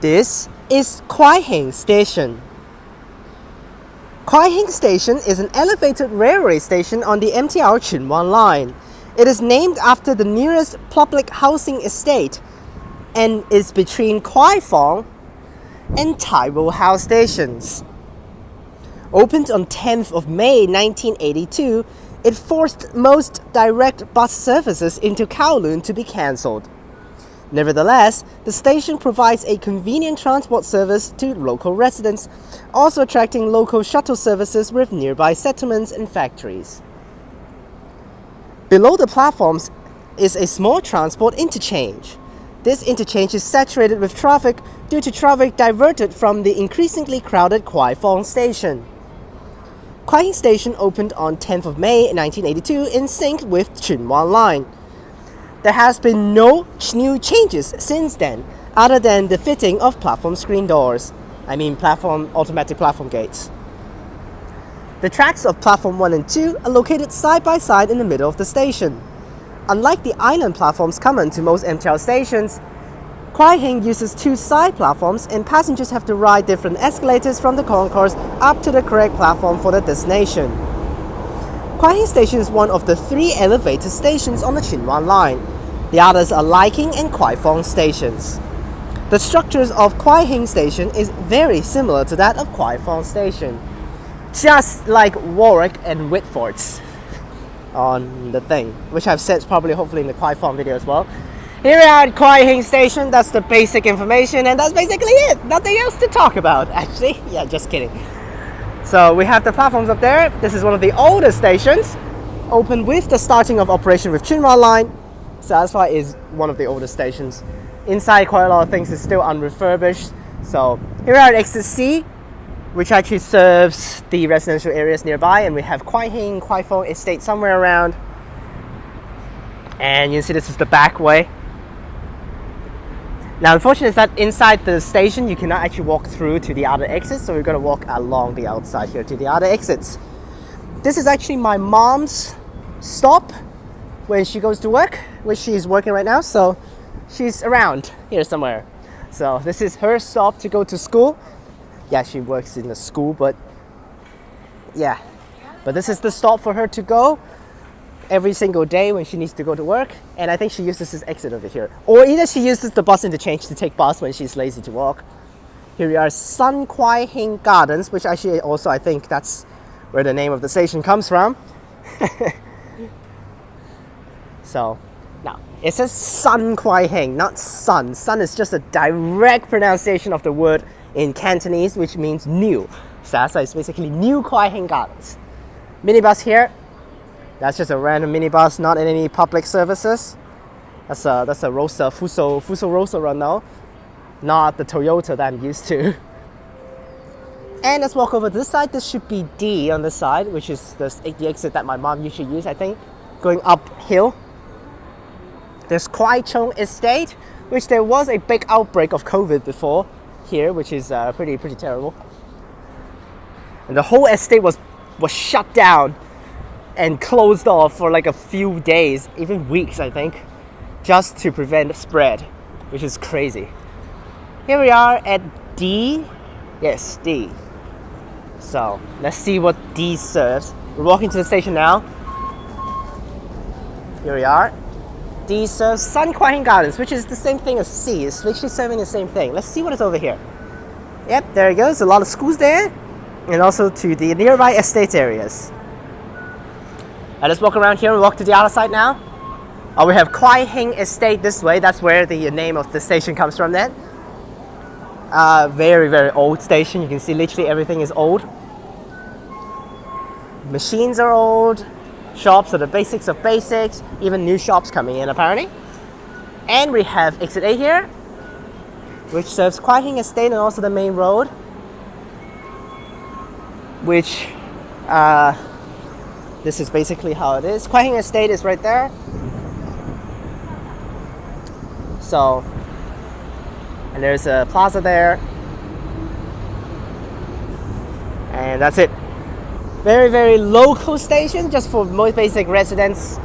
This is Kwai Hing Station. Kwai Hing Station is an elevated railway station on the MTR Chinwan line. It is named after the nearest public housing estate and is between Kwai Fong and TransWA House stations. Opened on 10th of May 1982, it forced most direct bus services into Kowloon to be cancelled. Nevertheless, the station provides a convenient transport service to local residents, also attracting local shuttle services with nearby settlements and factories. Below the platforms is a small transport interchange. This interchange is saturated with traffic due to traffic diverted from the increasingly crowded Kwai Fong station. Kwai Hing Station opened on 10th of May 1982 in sync with Chinwan line. There has been no new changes since then, other than the fitting of platform screen doors. Automatic platform gates. The tracks of platform 1 and 2 are located side by side in the middle of the station. Unlike the island platforms common to most MTR stations, Kwai Hing uses 2 side platforms and passengers have to ride different escalators from the concourse up to the correct platform for their destination. Kwai Hing Station is one of the 3 elevated stations on the Chinwan line. The others are Lai King and Kwai Fong stations. The structures of Kwai Hing Station is very similar to that of Kwai Fong Station, just like Warwick and Whitford's on the thing, which I've said hopefully in the Kwai Fong video as well. Here we are at Kwai Hing Station. That's the basic information, and that's basically it. Nothing else to talk about, actually. Yeah, just kidding. So we have the platforms up there. This is one of the oldest stations, opened with the starting of operation with Chinwan line. So that's why it is one of the oldest stations. Inside, quite a lot of things is still unrefurbished. So here we are at exit C, which actually serves the residential areas nearby, and we have Kwai Hing, Kwai Fong estate somewhere around. And you can see this is the back way. Now, unfortunately, is that inside the station you cannot actually walk through to the other exits, so we're going to walk along the outside here to the other exits. This is actually my mom's stop when she goes to work, which she's working right now, so she's around here somewhere. So this is her stop to go to school. Yeah, she works in the school, but this is the stop for her to go every single day when she needs to go to work, and I think she uses this exit over here, or either she uses the bus interchange to take bus when she's lazy to walk. Here we are, Sun Kwai Hing Gardens, which actually also I think that's where the name of the station comes from. So now it says Sun Kwai Hing, not Sun. Sun is just a direct pronunciation of the word in Cantonese, which means new. So that's why it's basically New Kwai Hing Gardens. Minibus here. That's just a random minibus, not in any public services. That's a Rosa Fuso Rosa run now, not the Toyota that I'm used to. And let's walk over to this side. This should be D on this side, which is the exit that my mom usually uses, I think, going uphill. There's Kwai Chung Estate, which there was a big outbreak of COVID before here, which is pretty terrible. And the whole estate was shut down and closed off for like a few days, even weeks, I think, just to prevent spread, which is crazy. Here we are at D. Yes, D. So let's see what D serves. We're walking to the station now. Here we are. D serves Sun Kwai Hing Gardens, which is the same thing as C. It's literally serving the same thing. Let's see what is over here. Yep, there it goes. A lot of schools there, and also to the nearby estate areas. Let's walk around here and walk to the other side now. We have Kwai Hing Estate this way. That's where the name of the station comes from then. Very old station. You can see literally everything is old. Machines are old. Shops are the basics of basics. Even new shops coming in apparently. And we have exit A here, which serves Kwai Hing Estate and also the main road, which this is basically how it is. Kwai Hing Estate is right there. So, and there's a plaza there. And that's it. Very local station, just for most basic residence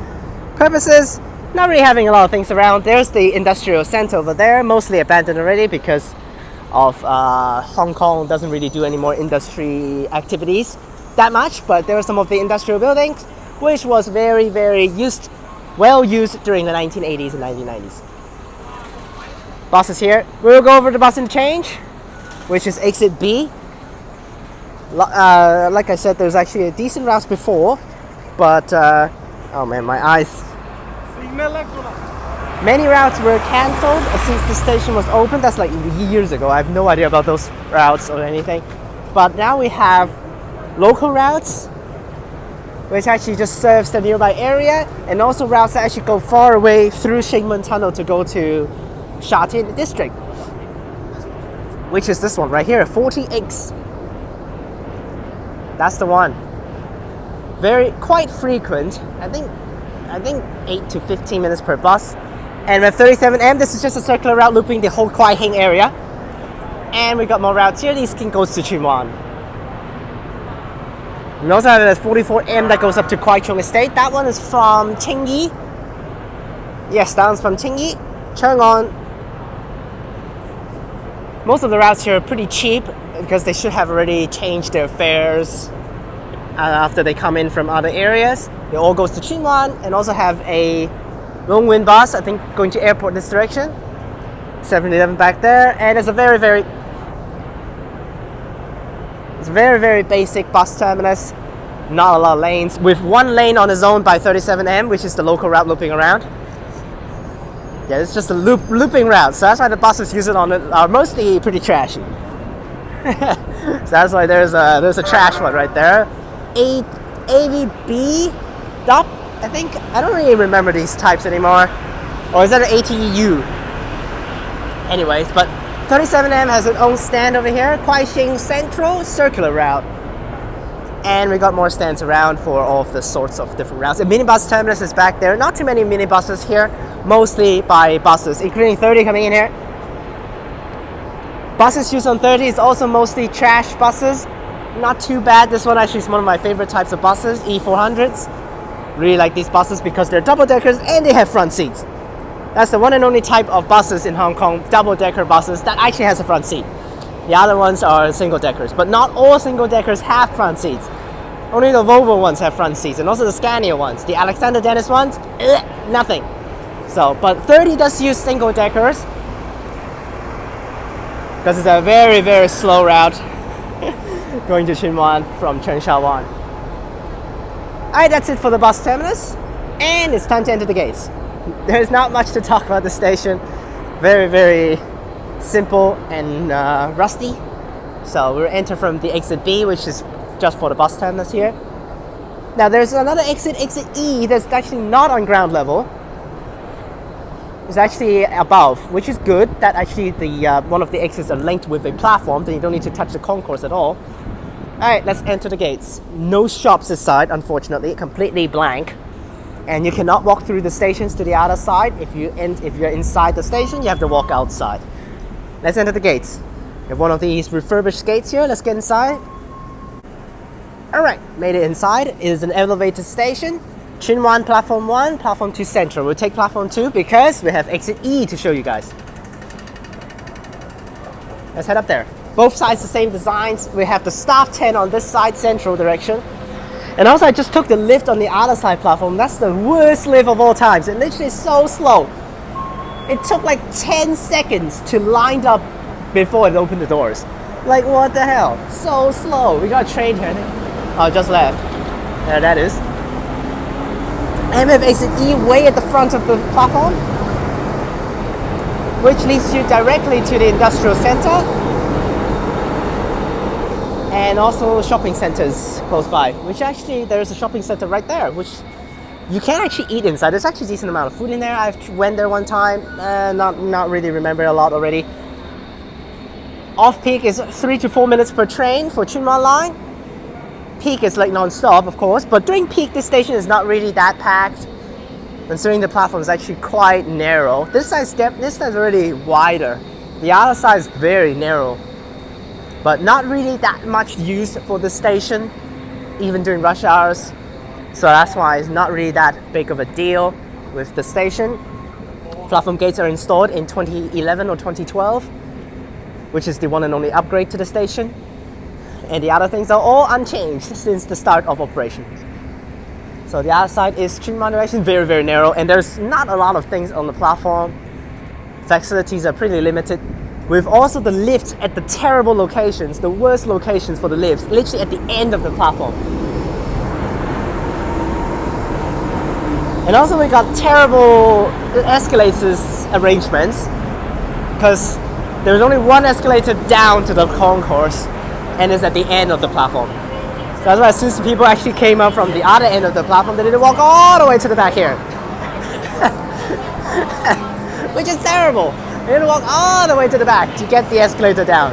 purposes. Not really having a lot of things around. There's the industrial center over there, mostly abandoned already because of Hong Kong doesn't really do any more industry activities that much, but there are some of the industrial buildings which was very, very well used during the 1980s and 1990s. Buses here. We'll go over the bus interchange, which is exit B. Like I said, there's actually a decent route before, but oh man, my eyes. Many routes were cancelled since the station was open. That's like years ago. I have no idea about those routes or anything. But now we have local routes, which actually just serves the nearby area, and also routes that actually go far away through Shingmen Tunnel to go to Sha Tin District, which is this one right here, 40X. That's the one. Quite frequent. I think 8 to 15 minutes per bus. And with 37M, this is just a circular route looping the whole Kwai Hing area. And we got more routes here. This can go to Tsuen Wan. We also have the 44M that goes up to Kwai Chung Estate. That one is from Tsing Yi. Yes, that one's from Tsing Yi. Cheung On. Most of the routes here are pretty cheap because they should have already changed their fares after they come in from other areas. It all goes to Tsuen Wan, and also have a Long Wind bus, I think going to airport this direction. 7-Eleven back there, and it's a very, very basic bus terminus. Not a lot of lanes, with one lane on its own by 37M, which is the local route looping around. Yeah, it's just a looping route, so that's why the buses use it on it are mostly pretty trashy. So that's why there's a trash one right there. AVB DOP, I think. I don't really remember these types anymore. Or is that an ATEU? Anyways, but 37M has its own stand over here. Kwai Hing Central, circular route. And we got more stands around for all of the sorts of different routes. The minibus terminus is back there. Not too many minibuses here, mostly by buses, including 30 coming in here. Buses used on 30 is also mostly trash buses. Not too bad. This one actually is one of my favorite types of buses, E400s. Really like these buses because they're double-deckers and they have front seats. That's the one and only type of buses in Hong Kong, double-decker buses, that actually has a front seat. The other ones are single-deckers, but not all single-deckers have front seats. Only the Volvo ones have front seats, and also the Scania ones. The Alexander Dennis ones, nothing. So, but 30 does use single-deckers because it's a very, very slow route going to Tsuen Wan from Cheung Sha Wan. Alright, that's it for the bus terminus, and it's time to enter the gates. There's not much to talk about the station. Very, very simple and rusty. So we'll enter from the exit B, which is just for the bus terminus here. Now there's another exit E, that's actually not on ground level. It's actually above, which is good. That actually the one of the exits are linked with a platform, then you don't need to touch the concourse at all. Alright, let's enter the gates. No shops this side, unfortunately, completely blank. And you cannot walk through the stations to the other side. If you're inside the station, you have to walk outside. Let's enter the gates. We have one of these refurbished gates here. Let's get inside. Alright, made it inside. It is an elevated station. Tsuen Wan Platform 1, Platform 2 Central. We'll take Platform 2 because we have exit E to show you guys. Let's head up there. Both sides the same designs. We have the staff tent on this side, central direction. And also I just took the lift on the other side platform. That's the worst lift of all times. It literally is so slow. It took like 10 seconds to line up before it opened the doors. Like, what the hell? So slow. We got a train here. Oh, just left. There that is. And we have exit E way at the front of the platform, which leads you directly to the industrial center. And also shopping centers close by, which actually there's a shopping center right there, which you can actually eat inside. There's actually a decent amount of food in there. I went there one time, not really remember a lot already. Off-peak is 3 to 4 minutes per train for Tsuen Wan line. Peak is like non-stop, of course, but during peak this station is not really that packed, considering the platform is actually quite narrow. This side's really wider. The other side is very narrow, but not really that much used for the station, even during rush hours. So that's why it's not really that big of a deal with the station. Platform gates are installed in 2011 or 2012. which is the one and only upgrade to the station. And the other things are all unchanged since the start of operation. So the other side is streamline direction, very, very narrow, and there's not a lot of things on the platform. Facilities are pretty limited. With also the lifts at the terrible locations, the worst locations for the lifts, literally at the end of the platform. And also we got terrible escalators arrangements, because there's only one escalator down to the concourse, and it's at the end of the platform. So that's why as soon as people actually came up from the other end of the platform, they didn't walk all the way to the back here. Which is terrible. They didn't walk all the way to the back to get the escalator down.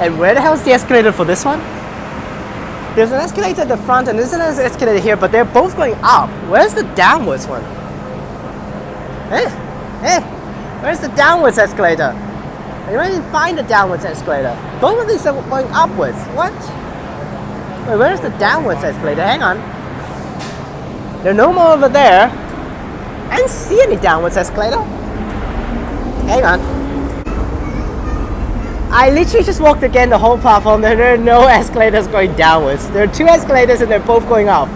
And where the hell is the escalator for this one? There's an escalator at the front and there's an escalator here, but they're both going up. Where's the downwards one? Where's the downwards escalator? I don't even find the downwards escalator. Both of these are going upwards. What? Wait, where's the downwards escalator? Hang on. They're no more over there. I didn't see any downwards escalator. Hang on. I literally just walked again the whole platform. There are no escalators going downwards. There are two escalators and they're both going up.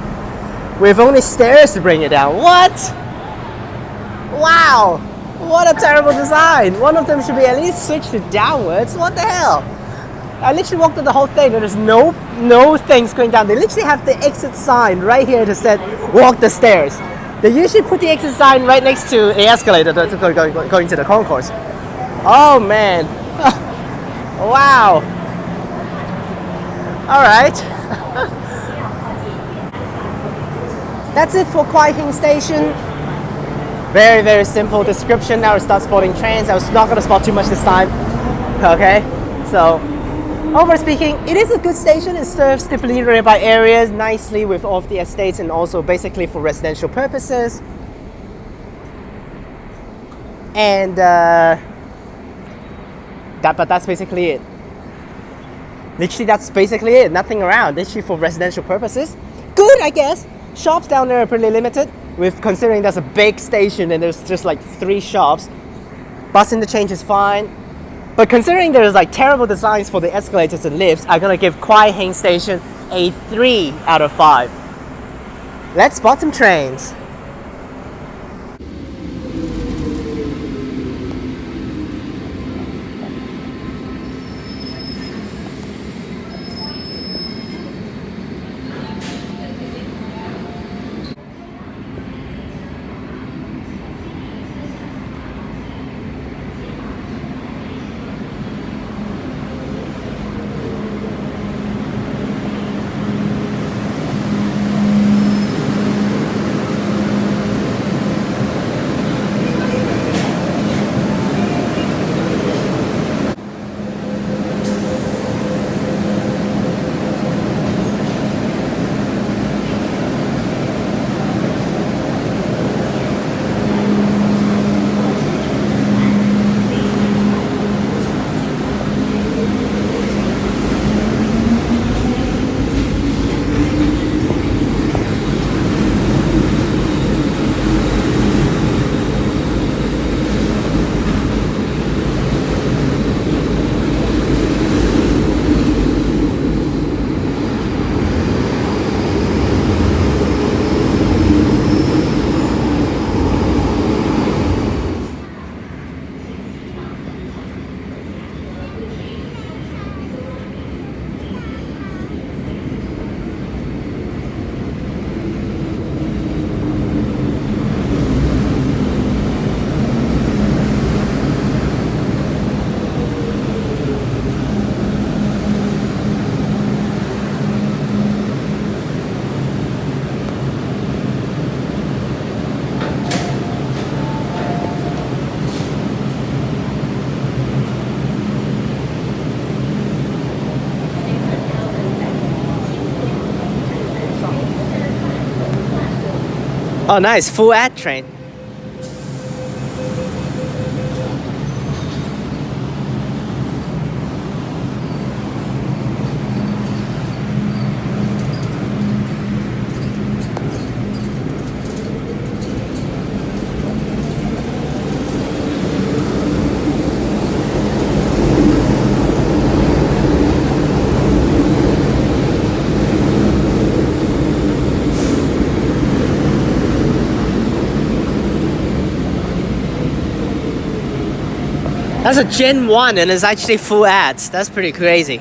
With only stairs to bring it down. What? Wow. What a terrible design. One of them should be at least switched to downwards. What the hell? I literally walked through the whole thing and there's no things going down. They literally have the exit sign right here that said walk the stairs. They usually put the exit sign right next to the escalator that's going to the concourse. Oh man. Wow. Alright. That's it for Kwai Hing Station. Very, very simple description. Now we start spotting trains. I was not going to spot too much this time. Okay, so overall speaking, it is a good station. It serves the nearby areas nicely with all of the estates and also basically for residential purposes. And that's basically it. Literally, that's basically it. Nothing around. Literally for residential purposes. Good, I guess. Shops down there are pretty limited. With considering there's a big station and there's just like 3 shops. Bus interchange is fine. But considering there's like terrible designs for the escalators and lifts, I'm gonna give Kwai Hing Station a 3 out of 5. Let's spot some trains. Oh nice, full ad train. That's a Gen 1 and it's actually full ads. That's pretty crazy.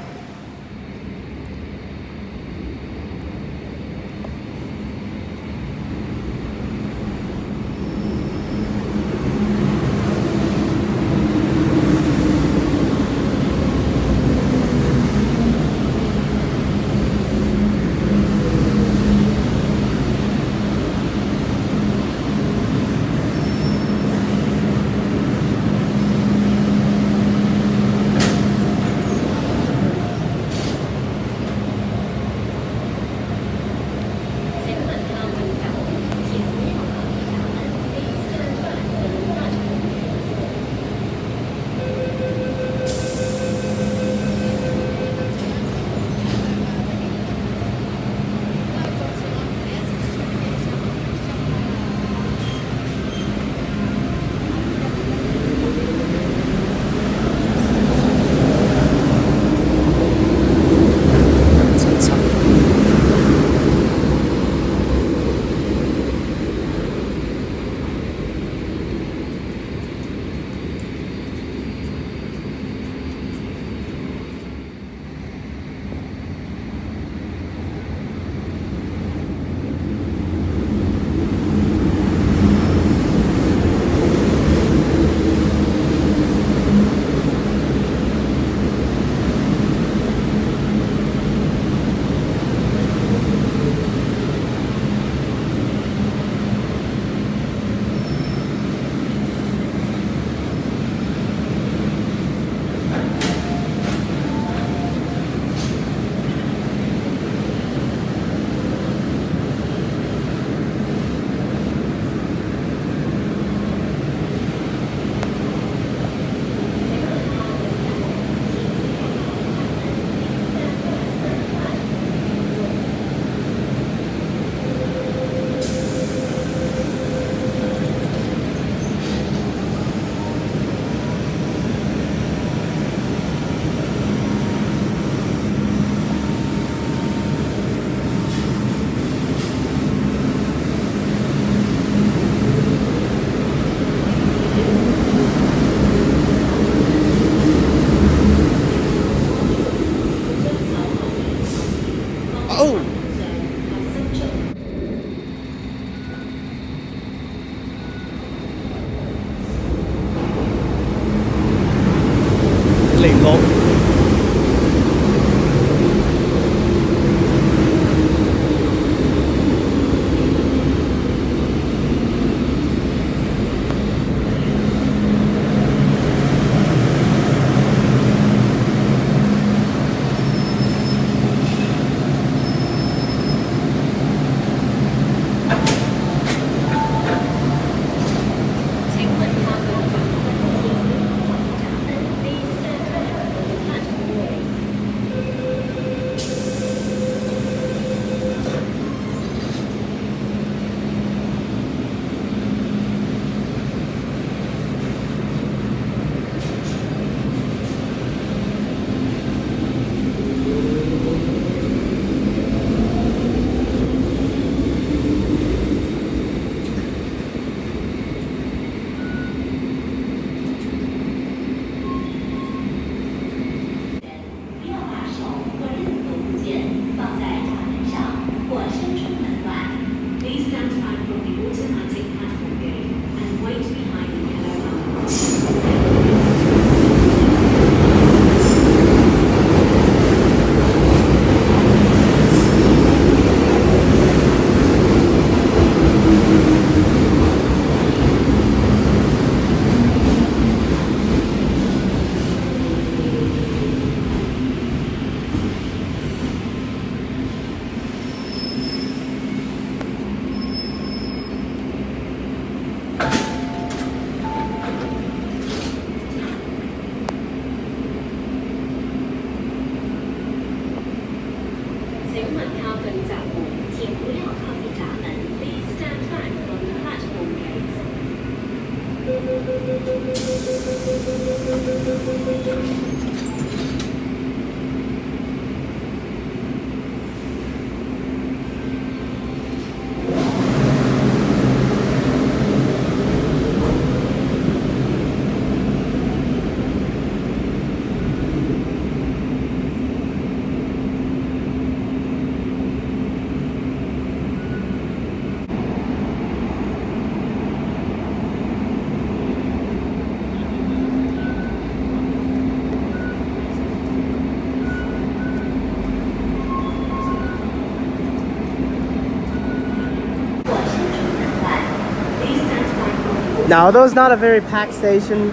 Now, although it's not a very packed station,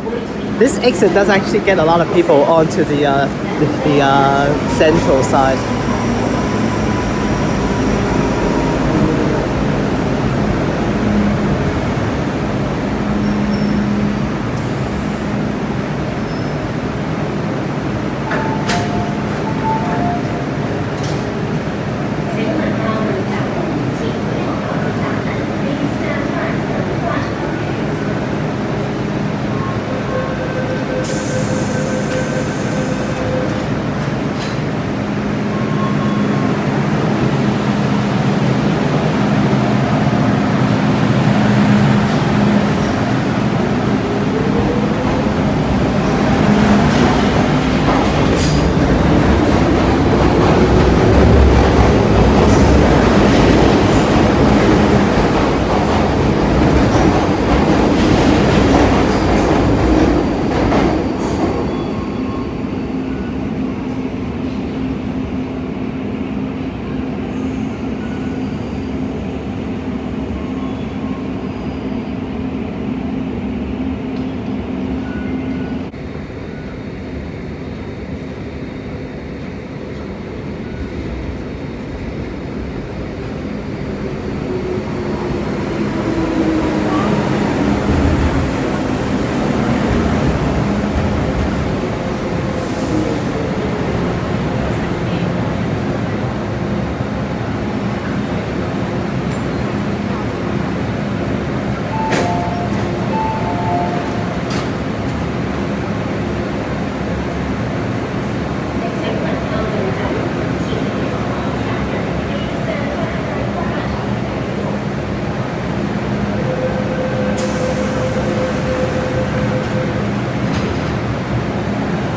this exit does actually get a lot of people onto the central side.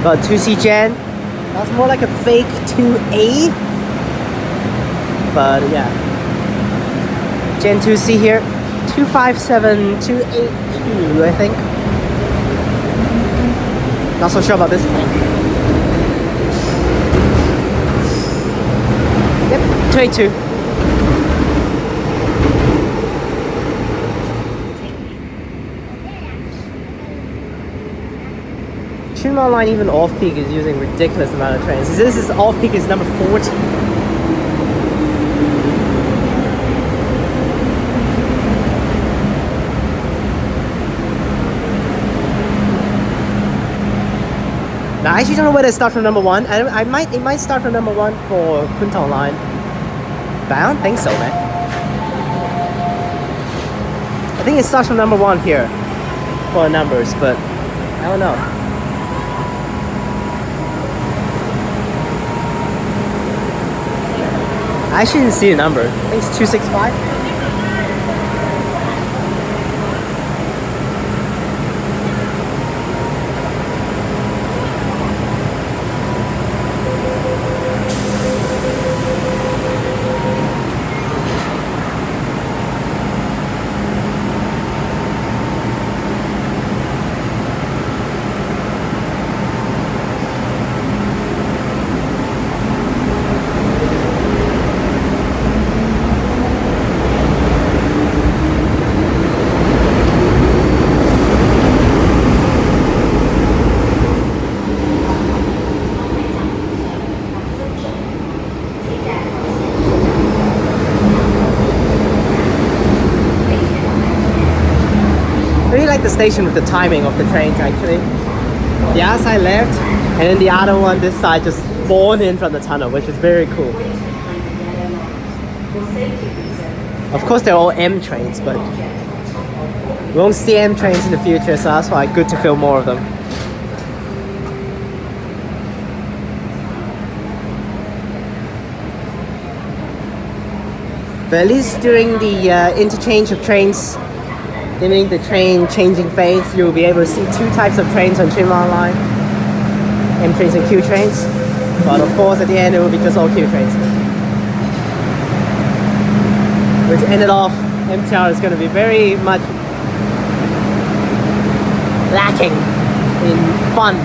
Got 2C Gen. That's more like a fake 2A. But yeah. Gen 2C here. 257282, I think. Not so sure about this one. Yep, 22. Trinma Line, even off-peak, is using ridiculous amount of trains. This is off-peak is number 40. Now, I actually don't know whether it starts from number 1. It might start from number 1 for Kwai Hing Line, but I don't think so, man. I think it starts from number 1 here for numbers, but I don't know. I actually didn't see a number. I think it's 265. The station with the timing of the trains, actually. The other side left, and then the other one this side just spawned in from the tunnel, which is very cool. Of course they're all M trains, but we won't see M trains in the future, so that's why good to film more of them. But at least during the interchange of trains, during the train changing phase, you'll be able to see two types of trains on TransWA Line, M trains and Q trains. But of course, at the end, it will be just all Q trains. Which ended off, MTR is going to be very much lacking in fun.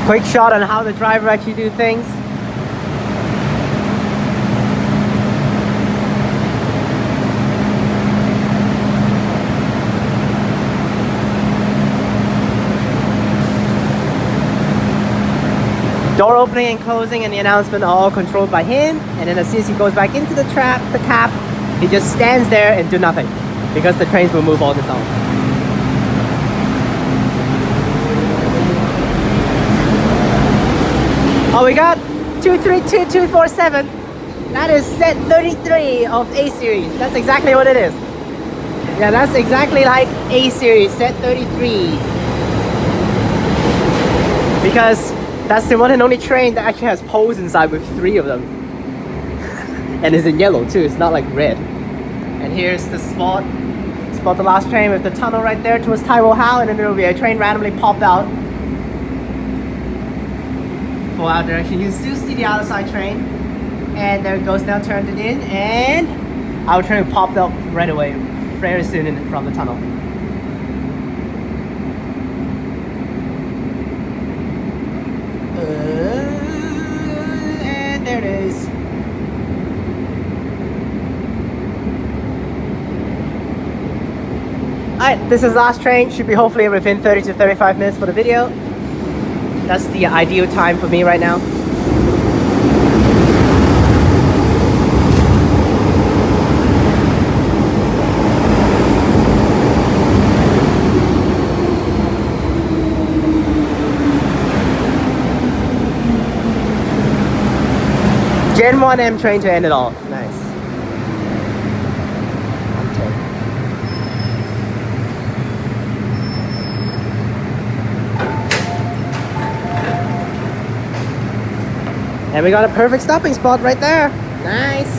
Quick shot on how the driver actually do things. Door opening and closing and the announcement are all controlled by him, and then as soon as he goes back into the cab, he just stands there and do nothing because the trains will move on its own. Oh, we got 232247. That is set 33 of A series. That's exactly what it is. Yeah, that's exactly like A series, set 33. Because that's the one and only train that actually has poles inside with 3 of them. And it's in yellow too, it's not like red. And here's the spot the last train with the tunnel right there towards TransWA, and then there will be a train randomly pop out for our direction. You still see the other side train. And there it goes now, turned it in, and our train popped up right away, very soon from the tunnel. And there it is. Alright, this is last train. Should be hopefully within 30 to 35 minutes for the video. That's the ideal time for me right now. Gen 1 M train to end it all. Nice. And we got a perfect stopping spot right there. Nice.